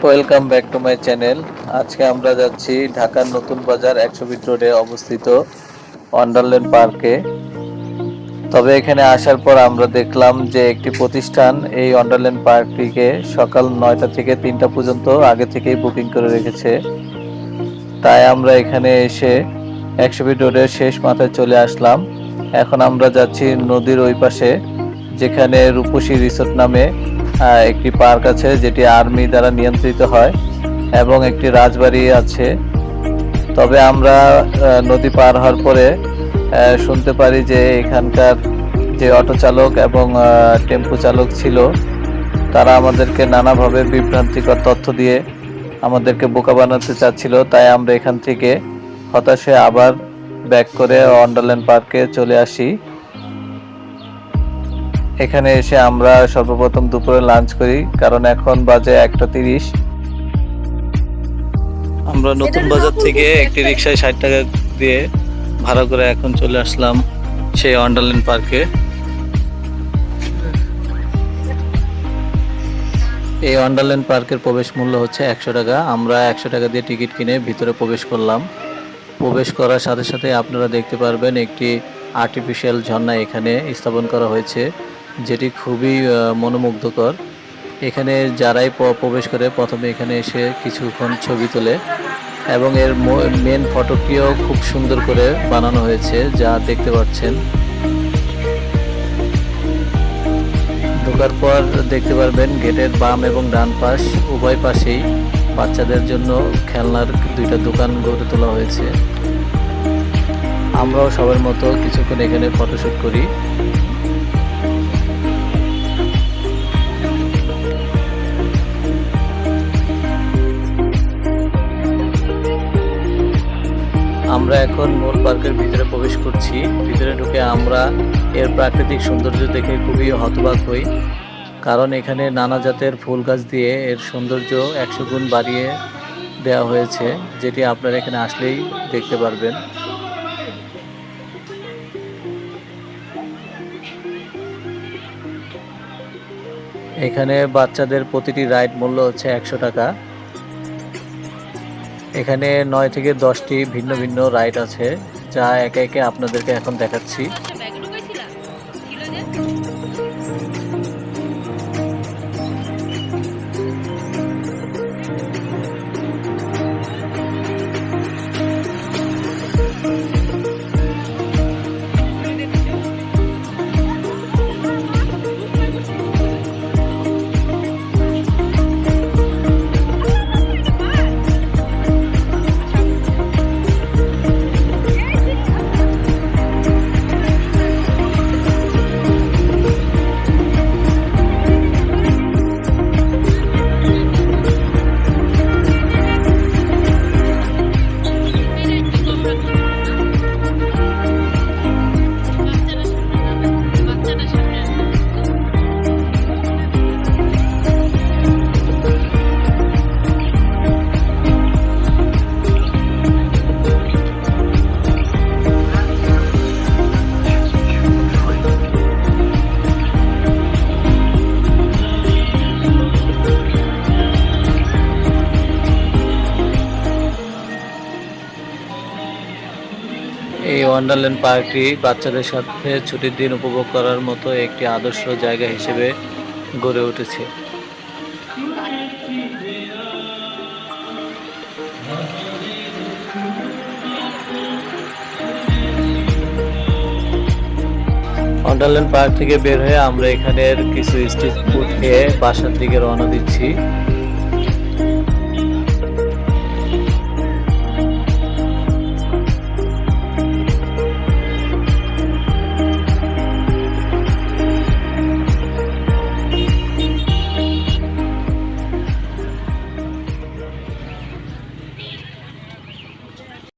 Welcome back to my channel. আজকে আমরা যাচ্ছি ঢাকার নতুন বাজার ১০০ ফিট রোডে অবস্থিত ওয়ান্ডারল্যান্ড পার্কে। তবে এখানে আসার পর আমরা দেখলাম যে একটি প্রতিষ্ঠান এই ওয়ান্ডারল্যান্ড পার্কটিকে সকাল ৯টা থেকে ৩টা পর্যন্ত আগে থেকেই বুকিং করে রেখেছে। তাই আমরা এখানে এসে ১০০ ফিট রোডের শেষ মাথায় চলে আসলাম। এখন আমরা যাচ্ছি নদীর ওই পাশে, যেখানে রূপসী রিসোর্ট নামে একটি পার্ক আছে, যেটি আর্মি দ্বারা নিয়ন্ত্রিত হয়, এবং একটি রাজবাড়ি আছে। তবে আমরা নদী পার হওয়ার পরে শুনতে পারি যে এখানকার যে অটো চালক এবং টেম্পো চালক ছিল, তারা আমাদেরকে নানাভাবে বিভ্রান্তিকর তথ্য দিয়ে আমাদেরকে বোকা বানাতে চাচ্ছিল। তাই আমরা এখান থেকে হতাশ হয়ে আবার ব্যাক করে ওয়ান্ডারল্যান্ড পার্কে চলে আসি। এখানে এসে আমরা সর্বপ্রথম দুপুরে লাঞ্চ করি, কারণ এখন বাজে ১টা ৩০। আমরা নতুন বাজার থেকে একটি রিক্সায় ৬০ টাকা দিয়ে ভাড়া করে এখন চলে আসলাম সেই ওয়ান্ডারল্যান্ড পার্কে। এই ওয়ান্ডারল্যান্ড পার্কের প্রবেশ মূল্য হচ্ছে ১০০ টাকা। আমরা ১০০ টাকা দিয়ে টিকিট কিনে ভিতরে প্রবেশ করলাম। প্রবেশ করার সাথে সাথে আপনারা দেখতে পারবেন একটি আর্টিফিশিয়াল ঝর্ণা এখানে স্থাপন করা হয়েছে, যেটি খুবই মনোমুগ্ধকর। এখানে যারাই প্রবেশ করে প্রথমে এখানে এসে কিছুক্ষণ ছবি তোলে, এবং এর মেন ফটোটিও খুব সুন্দর করে বানানো হয়েছে, যা দেখতে পাচ্ছেন। ঢোকার পর দেখতে পারবেন গেটের বাম এবং ডান পাশ উভয় পাশেই বাচ্চাদের জন্য খেলনার দুইটা দোকান গড়ে তোলা হয়েছে। আমরাও সবার মতো কিছুক্ষণ এখানে ফটোশুট করি। আমরা এখন মূল পার্কের ভিতরে প্রবেশ করছি। ভিতরে ঢুকে আমরা এর প্রাকৃতিক সৌন্দর্য দেখে খুবই হতবাক হই, কারণ এখানে নানা জাতের ফুল গাছ দিয়ে এর সৌন্দর্য ১০০ গুণ বাড়িয়ে দেওয়া হয়েছে, যেটি আপনারা এখানে আসলেই দেখতে পারবেন। এখানে বাচ্চাদের প্রতিটি রাইড মূল্য হচ্ছে ১০০ টাকা। এখানে ৯ থেকে ১০টি ভিন্ন ভিন্ন রাইড আছে, যা একে একে আপনাদেরকে এখন দেখাচ্ছি। এই ওয়ান্ডারল্যান্ড পার্কটি বাচ্চাদের সাথে ছুটির দিন উপভোগ করার মতো একটি আদর্শ জায়গা হিসেবে গড়ে উঠেছে। ওয়ান্ডারল্যান্ড পার্ক থেকে বের হয়ে আমরা এখানের কিছু স্ট্রিট ফুড খেয়ে বাসার দিকে রওনা দিচ্ছি।